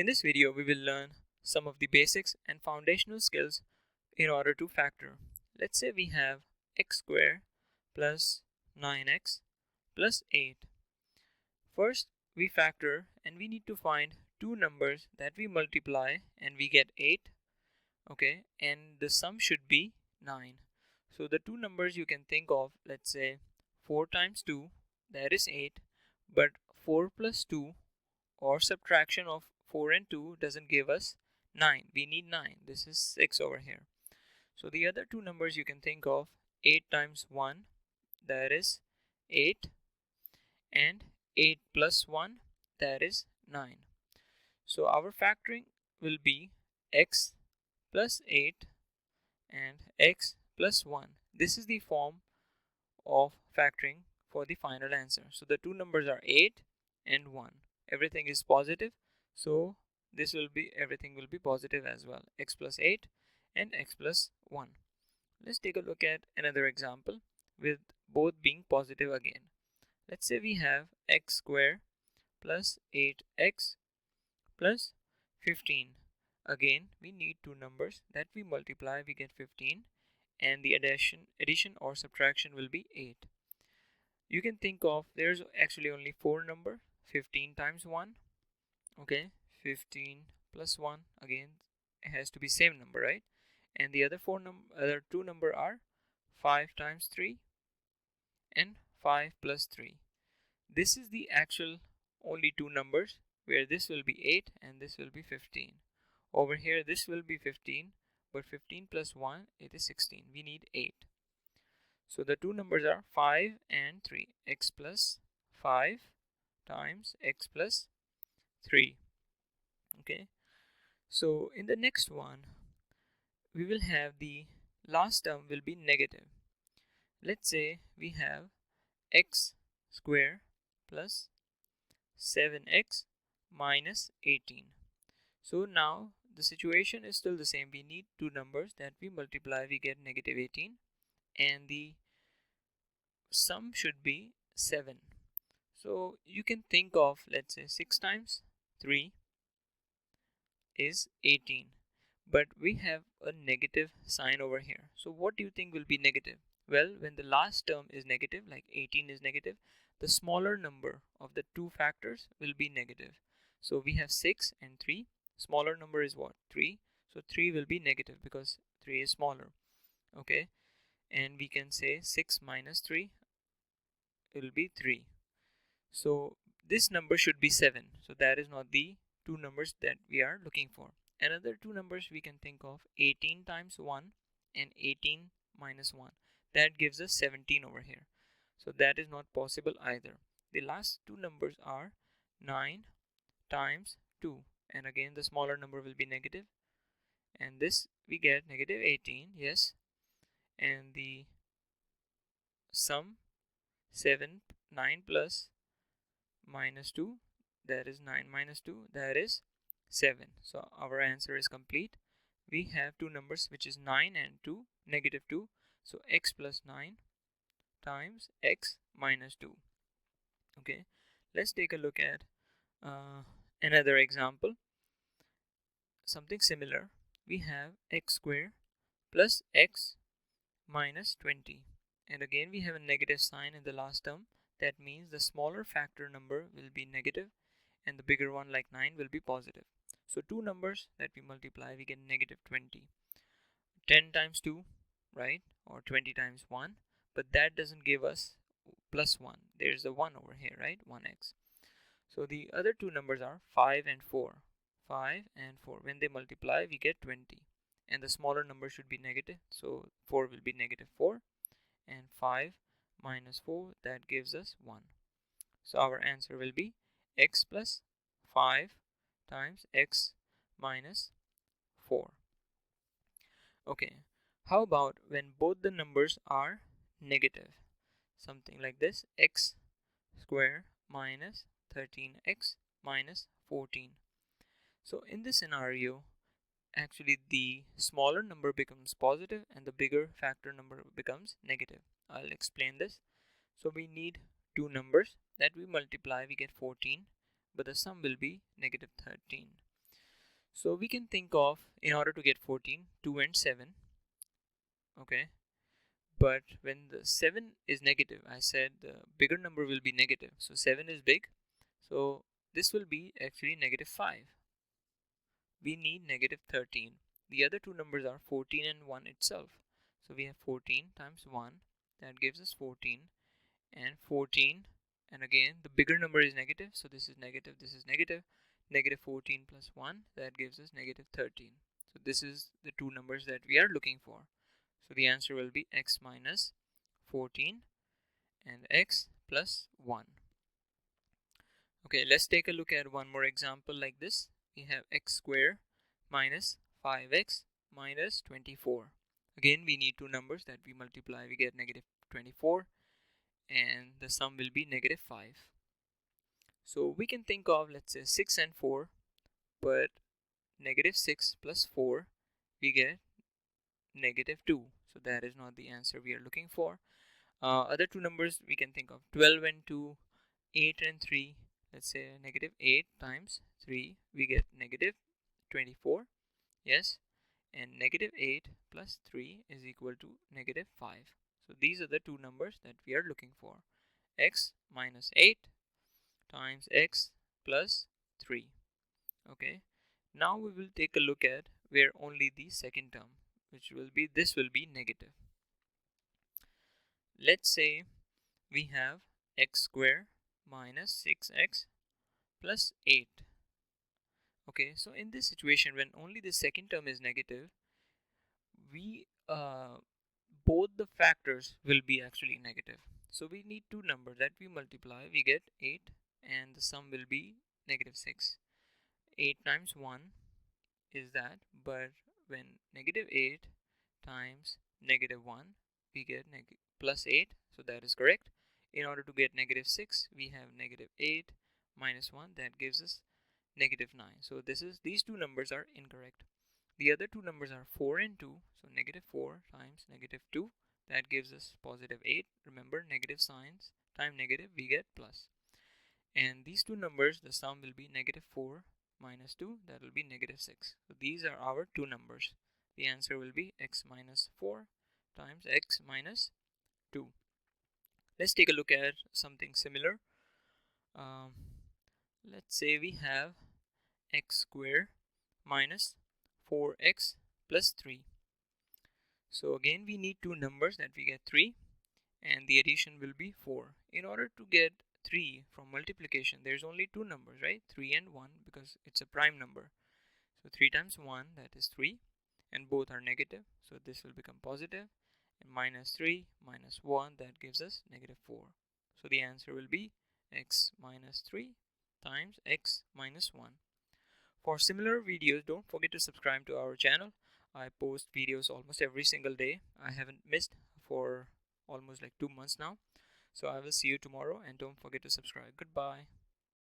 In this video, we will learn some of the basics and foundational skills in order to factor. Let's say we have x squared plus 9x plus 8. First, we factor and we need to find two numbers that we multiply and we get 8. Okay, and the sum should be 9. So the two numbers you can think of, let's say 4 times 2, that is 8, but 4 plus 2 or subtraction of 4 and 2 doesn't give us 9. We need 9. This is 6 over here. So the other two numbers you can think of, 8 times 1, that is 8, and 8 plus 1, that is 9. So our factoring will be x plus 8 and x plus 1. This is the form of factoring for the final answer. So the two numbers are 8 and 1. Everything is positive, so this will be, everything will be positive as well. X plus 8 and x plus 1. Let's take a look at another example with both being positive again. Let's say we have x squared plus 8x plus 15. Again, we need two numbers that we multiply, we get 15, and the addition or subtraction will be 8. You can think of, there's actually only 4 number, 15 times 1, okay, 15 plus 1, again it has to be same number, right? And the other two number are 5 times 3 and 5 plus 3. This is the actual only two numbers, where this will be 8 and this will be 15. Over here this will be 15, but 15 plus 1, it is 16. We need 8. So the two numbers are 5 and 3. X plus 5 times x plus 3. Okay. So in the next one, we will have the last term will be negative. Let's say we have x squared plus 7x minus 18. So now the situation is still the same. We need two numbers that we multiply, we get negative 18, and the sum should be 7. So you can think of, let's say 6 times 3 is 18, but we have a negative sign over here. So what do you think will be negative? Well, when the last term is negative, like 18 is negative, the smaller number of the two factors will be negative. So we have 6 and 3. Smaller number is what? 3. So 3 will be negative because 3 is smaller. Okay, and we can say 6 minus 3 will be 3. So this number should be 7. So that is not the two numbers that we are looking for. Another two numbers we can think of, 18 times 1 and 18 minus 1. That gives us 17 over here. So that is not possible either. The last two numbers are 9 times 2. And again the smaller number will be negative. And this we get negative 18, yes. And the sum 9 plus minus 2, that is 9 minus 2, that is 7. So our answer is complete. We have two numbers which is 9 and 2, negative 2. So x plus 9 times x minus 2. Okay, let's take a look at another example. Something similar. We have x squared plus x minus 20. And again we have a negative sign in the last term. That means the smaller factor number will be negative and the bigger one, like 9, will be positive. So two numbers that we multiply, we get negative 20. 10 times 2, right? Or 20 times 1. But that doesn't give us plus 1. There's a 1 over here, right? 1x. So the other two numbers are 5 and 4. 5 and 4. When they multiply, we get 20. And the smaller number should be negative. So 4 will be negative 4. And 5 minus 4, that gives us 1. So our answer will be x plus 5 times x minus 4. Okay, how about when both the numbers are negative? Something like this, x squared minus 13x minus 14. So in this scenario, actually the smaller number becomes positive and the bigger factor number becomes negative. I'll explain this. So we need two numbers that we multiply, we get 14, but the sum will be negative 13. So we can think of, in order to get 14, 2 and 7. Okay, but when the 7 is negative, I said the bigger number will be negative, so 7 is big, so this will be actually -5. We need -13. The other two numbers are 14 and 1 itself, so we have 14 times 1, that gives us 14, and 14, and again the bigger number is negative, so this is negative, this is negative. -14 plus 1, that gives us -13. So this is the two numbers that we are looking for. So the answer will be x minus 14 and x plus 1. Okay, let's take a look at one more example like this. We have x squared minus 5x minus 24. Again, we need two numbers that we multiply, we get -24, and the sum will be -5. So we can think of, let's say, 6 and 4, but -6 plus 4, we get -2. So that is not the answer we are looking for. Other two numbers we can think of, 12 and 2, 8 and 3. Let's say -8 times 3, we get -24. Yes, and -8 plus 3 is equal to -5. So these are the two numbers that we are looking for. X minus 8 times x plus 3. Okay, now we will take a look at where only the second term, which will be, this will be negative. Let's say we have x squared minus 6x plus 8. Okay, so in this situation, when only the second term is negative, we both the factors will be actually negative. So we need two numbers that we multiply, we get 8, and the sum will be -6. 8 times 1 is that, but when -8 times -1, we get plus 8, so that is correct. In order to get -6, we have -8 minus 1, that gives us -9. So these two numbers are incorrect. The other two numbers are 4 and 2, so -4 times -2, that gives us +8. Remember, negative signs times negative, we get plus. And these two numbers, the sum will be -4 minus 2, that will be -6. So these are our two numbers. The answer will be x minus 4 times x minus 2. Let's take a look at something similar. Let's say we have x squared minus 4x plus 3. So again, we need two numbers that we get 3, and the addition will be 4. In order to get 3 from multiplication, there's only two numbers, right? 3 and 1, because it's a prime number. So 3 times 1, that is 3, and both are negative, so this will become positive, and -3 minus 1, that gives us -4. So the answer will be x minus 3 times x minus 1. For similar videos, don't forget to subscribe to our channel. I post videos almost every single day. I haven't missed for almost like 2 months now. So I will see you tomorrow, and don't forget to subscribe. Goodbye.